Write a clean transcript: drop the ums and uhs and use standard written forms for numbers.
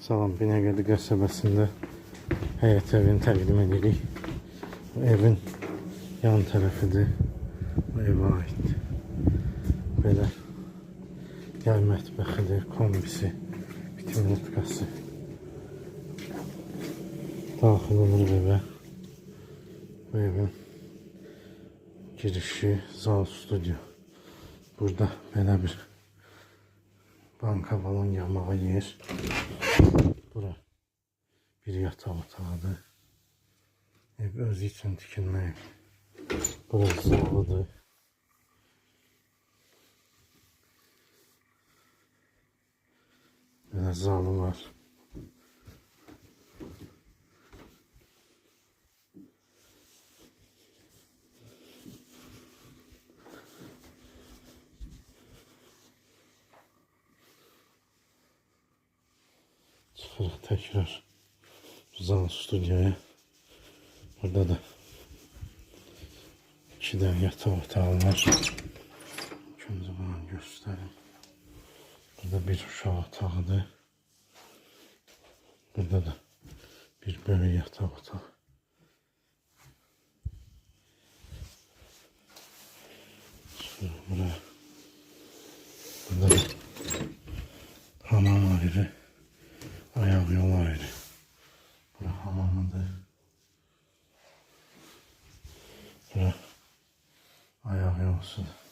Salam, Binəqədi qəsəbəsində həyət evini təqdim edirik. Bu evin yan tərəfidir. Bu evə aiddir. Belə yay mətbəxidir, kombisi, bitimlətkası. Daxil olur evə. Bu evin girişi zal studio. Burada belə bir banka balon yağmağa yer. Bura bir yataq otağıdır. Ev özü üçün tikilmək. Burası zalıdır. Belə zalı var. Çıxırıq təkrar zal studiyaya. Burada da 2 dənə yataq otağı var. İkinci bunu göstərim. Burada bir uşaq otağıdır. Burada da bir böyük yataq otağı. Çıxırıq buraya. Burada da hamam ayrı. Ayaq yolu ayrı. Bura hamamıdır. Bura ayaq yolusudur.